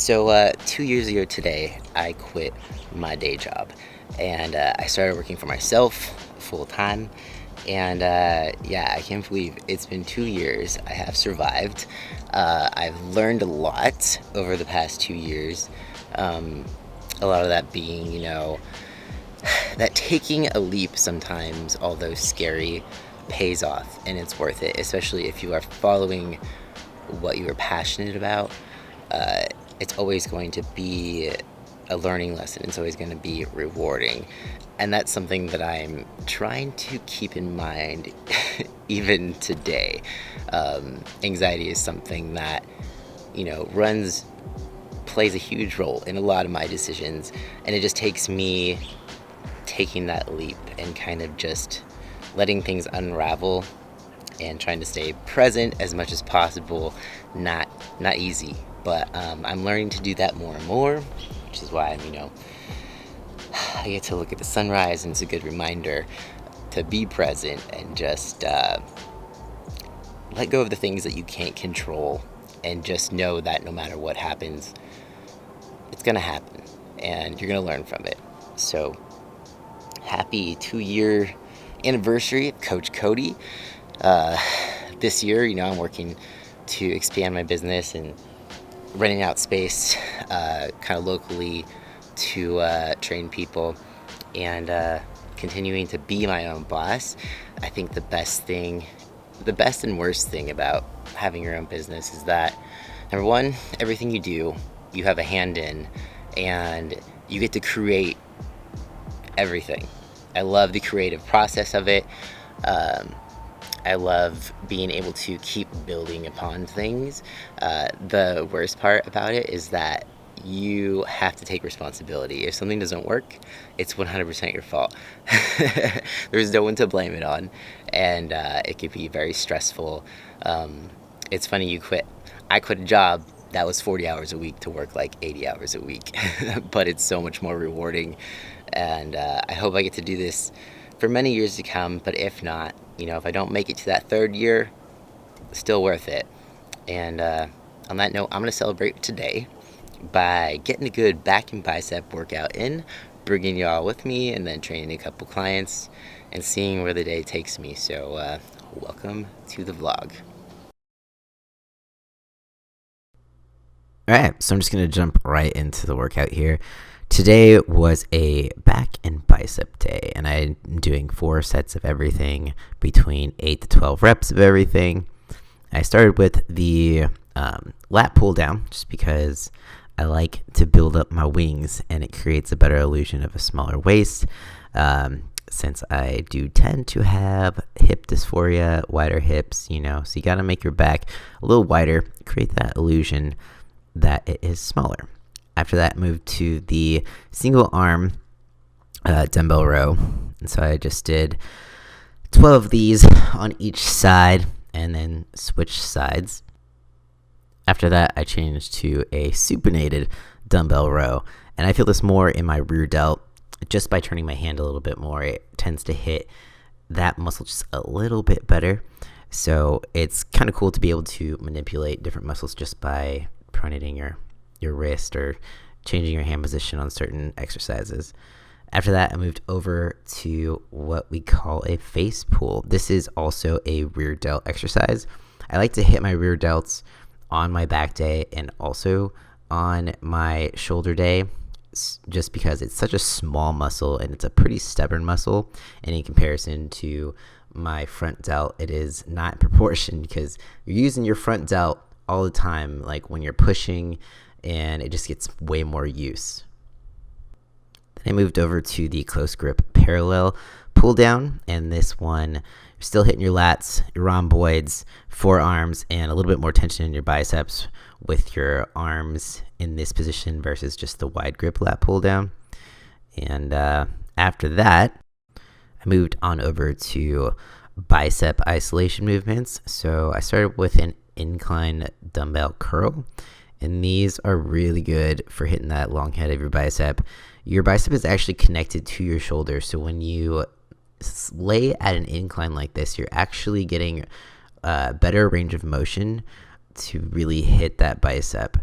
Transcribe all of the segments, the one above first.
So 2 years ago today, I quit my day job, and I started working for myself full time. And yeah, I can't believe it's been 2 years. I have survived. I've learned a lot over the past 2 years. Um, a lot of that being, that taking a leap sometimes, although scary, pays off and it's worth it, especially if you are following what you are passionate about. uh, it's always going to be a learning lesson. It's always going to be rewarding. And that's something that I'm trying to keep in mind even today. Anxiety is something that, plays a huge role in a lot of my decisions. And it just takes me taking that leap and kind of just letting things unravel and trying to stay present as much as possible. Not easy, but I'm learning to do that more and more, which is why I get to look at the sunrise, and it's a good reminder to be present and just let go of the things that you can't control, and just know that no matter what happens, it's gonna happen and you're gonna learn from it. So happy 2 year anniversary of Coach Cody. uh, this year, I'm working to expand my business and renting out space kind of locally to train people, and continuing to be my own boss. I think the best and worst thing about having your own business is that, number one, everything you do, you have a hand in, and you get to create everything. I love the creative process of it. Um, I love being able to keep building upon things. The worst part about it is that you have to take responsibility. If something doesn't work, it's 100% your fault. There's no one to blame it on, and it could be very stressful. It's funny, I quit a job that was 40 hours a week to work like 80 hours a week, but it's so much more rewarding, and I hope I get to do this for many years to come. But if not, if I don't make it to that third year, still worth it. And on that note, I'm going to celebrate today by getting a good back and bicep workout in, bringing y'all with me, and then training a couple clients and seeing where the day takes me. So welcome to the vlog. All right, so I'm just going to jump right into the workout here. Today was a back and bicep day, and I'm doing 4 sets of everything between 8 to 12 reps of everything. I started with the lat pull down just because I like to build up my wings, and it creates a better illusion of a smaller waist. Since I do tend to have hip dysphoria, wider hips, so you got to make your back a little wider, create that illusion that it is smaller. After that, moved to the single arm dumbbell row. And so I just did 12 of these on each side and then switched sides. After that, I changed to a supinated dumbbell row. And I feel this more in my rear delt. Just by turning my hand a little bit more, it tends to hit that muscle just a little bit better. So it's kind of cool to be able to manipulate different muscles just by pronating your wrist or changing your hand position on certain exercises. After that, I moved over to what we call a face pull. This is also a rear delt exercise. I like to hit my rear delts on my back day and also on my shoulder day, just because it's such a small muscle and it's a pretty stubborn muscle. And in comparison to my front delt, it is not in proportion, because you're using your front delt all the time, like when you're pushing, and it just gets way more use. Then I moved over to the close grip parallel pull down, and this one, you're still hitting your lats, your rhomboids, forearms, and a little bit more tension in your biceps with your arms in this position versus just the wide grip lat pull down. And after that, I moved on over to bicep isolation movements. So I started with an incline dumbbell curl, and these are really good for hitting that long head of your bicep. Your bicep is actually connected to your shoulder, so when you lay at an incline like this, you're actually getting a better range of motion to really hit that bicep.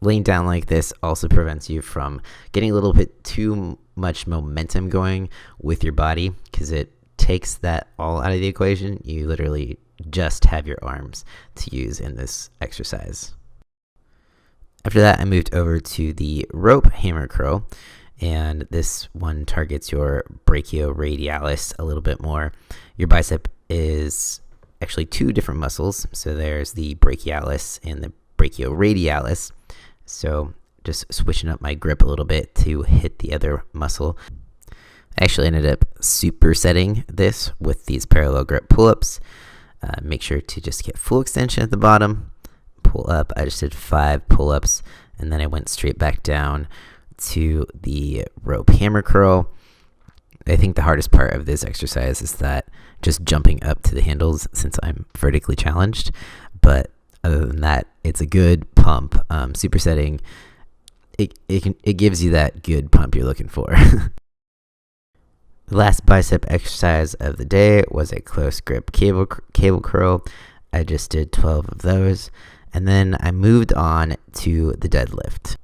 laying down like this also prevents you from getting a little bit too much momentum going with your body, because it takes that all out of the equation. You literally just have your arms to use in this exercise. After that, I moved over to the rope hammer curl, and this one targets your brachioradialis a little bit more. Your bicep is actually two different muscles, so there's the brachialis and the brachioradialis. So just switching up my grip a little bit to hit the other muscle. I actually ended up supersetting this with these parallel grip pull-ups. Make sure to just get full extension at the bottom. Pull up. I just did 5 pull-ups, and then I went straight back down to the rope hammer curl. I think the hardest part of this exercise is that just jumping up to the handles, since I'm vertically challenged. But other than that, it's a good pump. Supersetting, it gives you that good pump you're looking for. The last bicep exercise of the day was a close grip cable curl. I just did 12 of those, and then I moved on to the deadlift.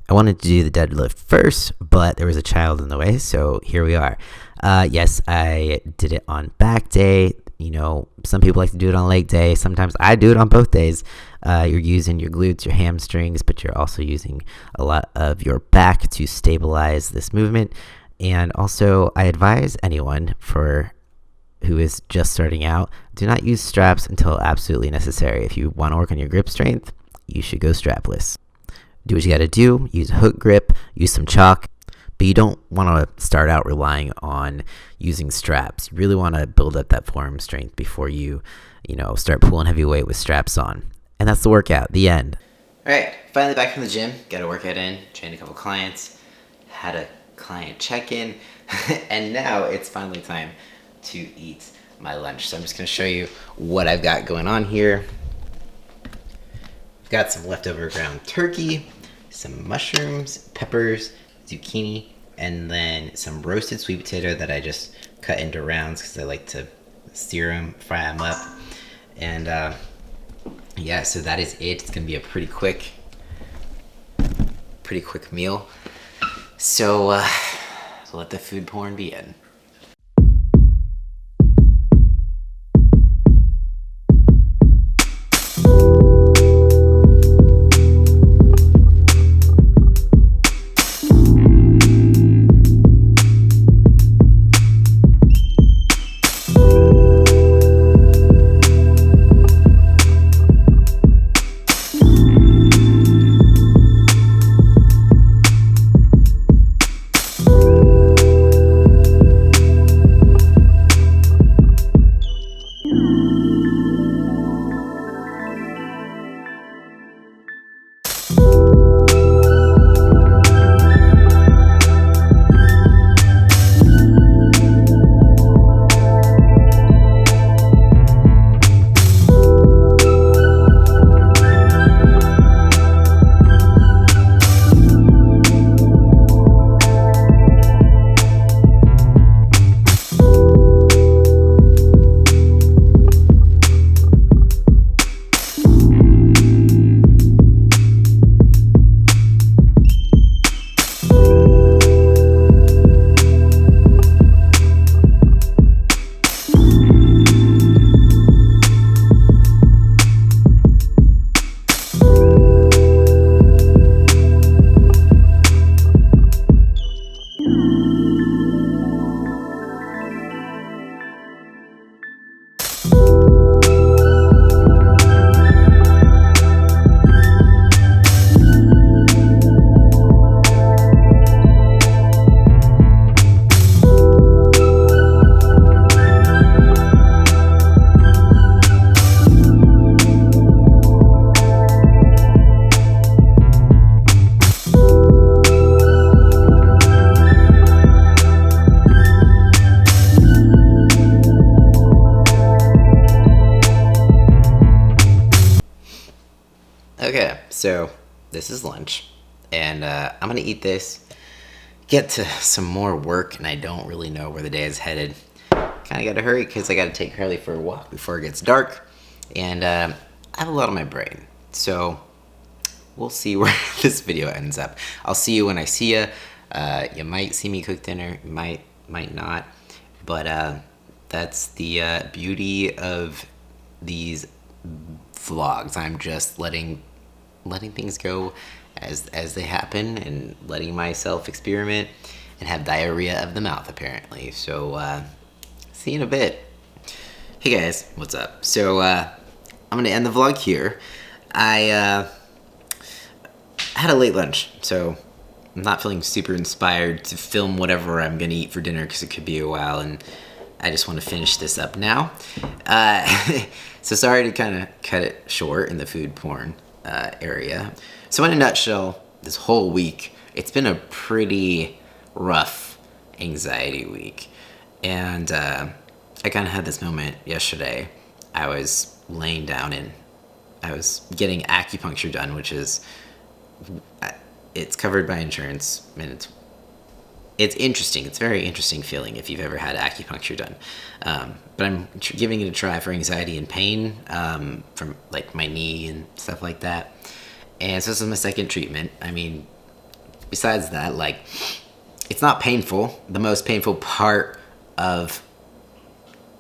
I wanted to do the deadlift first, but there was a child in the way, so here we are. Yes, I did it on back day. You know, some people like to do it on leg day. Sometimes I do it on both days. You're using your glutes, your hamstrings, but you're also using a lot of your back to stabilize this movement. And also, I advise anyone who is just starting out, do not use straps until absolutely necessary. If you want to work on your grip strength, you should go strapless. Do what you got to do. Use a hook grip, use some chalk, but you don't want to start out relying on using straps. You really want to build up that forearm strength before you start pulling heavy weight with straps on. And that's the workout, the end. All right, finally back from the gym. Got a workout in, trained a couple clients, had a client check-in, and now it's finally time to eat my lunch. So I'm just going to show you what I've got going on here. I've got some leftover ground turkey, some mushrooms, peppers, zucchini, and then some roasted sweet potato that I just cut into rounds because I like to sear them, fry them up. And yeah, so that is it. It's going to be a pretty quick meal. So let the food porn begin. Okay, so this is lunch, and I'm gonna eat this, get to some more work, and I don't really know where the day is headed. Kind of gotta hurry because I gotta take Harley for a walk before it gets dark, and I have a lot on my brain. So we'll see where this video ends up. I'll see you when I see you. You might see me cook dinner, you might not, but that's the beauty of these vlogs. I'm just letting things go as they happen, and letting myself experiment and have diarrhea of the mouth, apparently. So see you in a bit. Hey guys, what's up? So I'm gonna end the vlog here. I had a late lunch, so I'm not feeling super inspired to film whatever I'm gonna eat for dinner because it could be a while, and I just want to finish this up now. So sorry to kind of cut it short in the food porn area. So in a nutshell, this whole week, it's been a pretty rough anxiety week. And I kind of had this moment yesterday. I was laying down and I was getting acupuncture done, which is, it's covered by insurance, and it's interesting. It's a very interesting feeling if you've ever had acupuncture done. But I'm giving it a try for anxiety and pain from like my knee and stuff like that. And so this is my second treatment. I mean, besides that, like, it's not painful. The most painful part of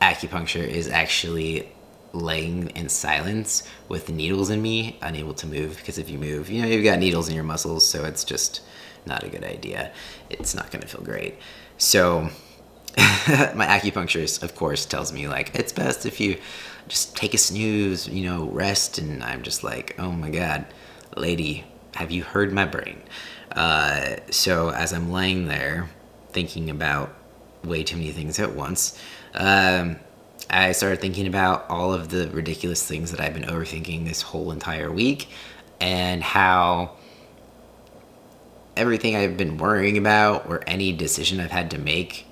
acupuncture is actually laying in silence with the needles in me, unable to move, because if you move, you know, you've got needles in your muscles, so it's just not a good idea. It's not going to feel great. So my acupuncturist, of course, tells me, like, it's best if you just take a snooze, you know, rest. And I'm just like, oh my God, lady, have you heard my brain? So as I'm laying there thinking about way too many things at once, I started thinking about all of the ridiculous things that I've been overthinking this whole entire week, and how everything I've been worrying about or any decision I've had to make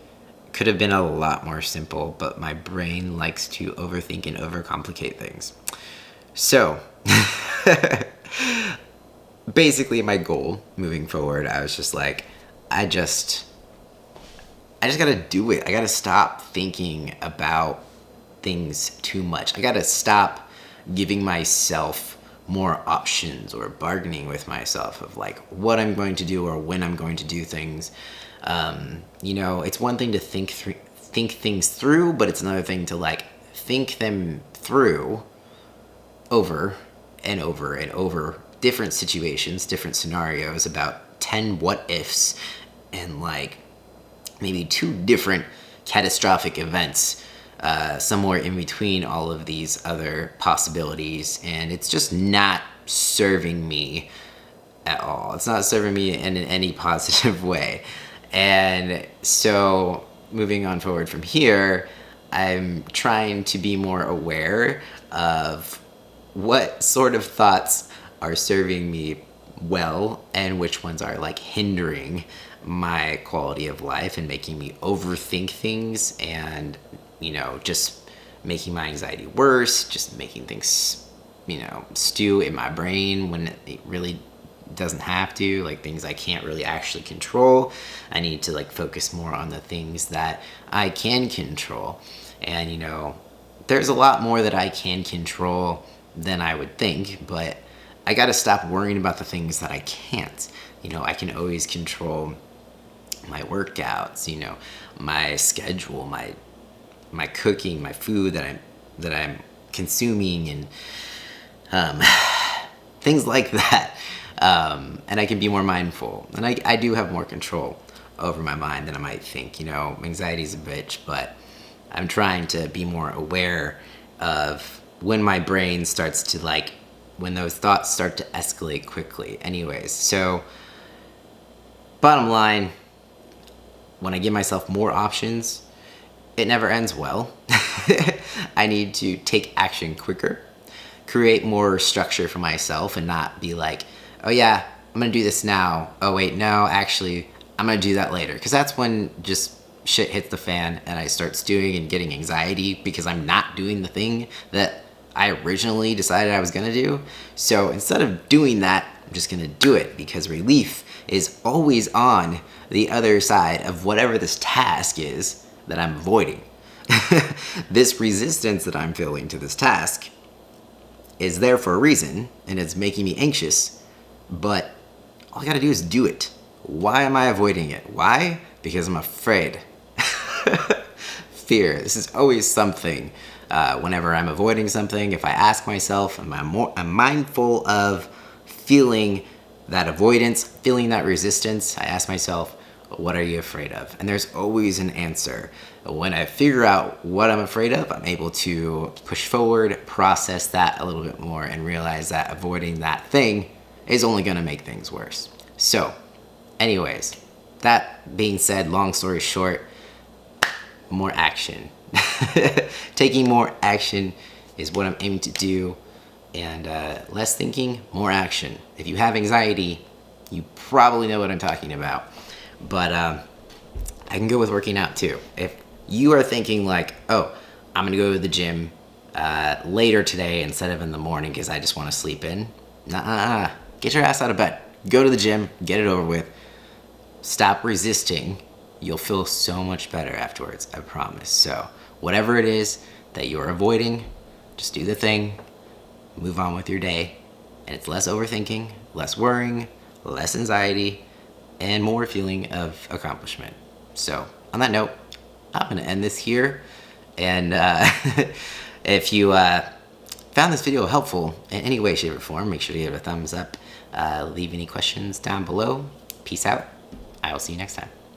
could have been a lot more simple, but my brain likes to overthink and overcomplicate things. So basically my goal moving forward, I was just like, I just gotta do it. I gotta stop thinking about things too much. I gotta stop giving myself more options or bargaining with myself of like what I'm going to do or when I'm going to do things. You know, it's one thing to think things through, but it's another thing to like think them through over and over and over, different situations, different scenarios, about 10 what ifs, and like maybe 2 different catastrophic events somewhere in between all of these other possibilities. And it's just not serving me at all. It's not serving me in any positive way. And so moving on forward from here, I'm trying to be more aware of what sort of thoughts are serving me well and which ones are like hindering my quality of life and making me overthink things, and, you know, just making my anxiety worse, just making things, you know, stew in my brain when it really doesn't have to, like things I can't really actually control. I need to like focus more on the things that I can control. And, you know, there's a lot more that I can control than I would think, but I gotta stop worrying about the things that I can't. You know, I can always control my workouts, you know, my schedule, my cooking, my food that I'm consuming, and things like that. And I can be more mindful, and I do have more control over my mind than I might think. You know, anxiety's a bitch, but I'm trying to be more aware of when my brain starts to like, when those thoughts start to escalate quickly. Anyways, so bottom line, when I give myself more options, it never ends well. I need to take action quicker, create more structure for myself, and not be like, oh yeah, I'm gonna do this now. Oh wait, no, actually, I'm gonna do that later. Because that's when just shit hits the fan and I start stewing and getting anxiety because I'm not doing the thing that I originally decided I was gonna do. So instead of doing that, I'm just gonna do it, because relief is always on the other side of whatever this task is that I'm avoiding. This resistance that I'm feeling to this task is there for a reason, and it's making me anxious but all I gotta do is do it. Why am I avoiding it? Why? Because I'm afraid. Fear. This is always something. Whenever I'm avoiding something, if I ask myself, I'm mindful of feeling that avoidance, feeling that resistance, I ask myself, what are you afraid of? And there's always an answer. When I figure out what I'm afraid of, I'm able to push forward, process that a little bit more, and realize that avoiding that thing is only going to make things worse. So, anyways, that being said, long story short, more action. Taking more action is what I'm aiming to do, and less thinking, more action. If you have anxiety, you probably know what I'm talking about. But I can go with working out too. If you are thinking like, oh, I'm gonna go to the gym later today instead of in the morning because I just want to sleep in, get your ass out of bed. Go to the gym, get it over with. Stop resisting. You'll feel so much better afterwards, I promise. So whatever it is that you're avoiding, just do the thing, move on with your day, and it's less overthinking, less worrying, less anxiety, and more feeling of accomplishment. So on that note, I'm gonna end this here. And if you found this video helpful in any way, shape, or form, make sure to give it a thumbs up. Leave any questions down below. Peace out. I will see you next time.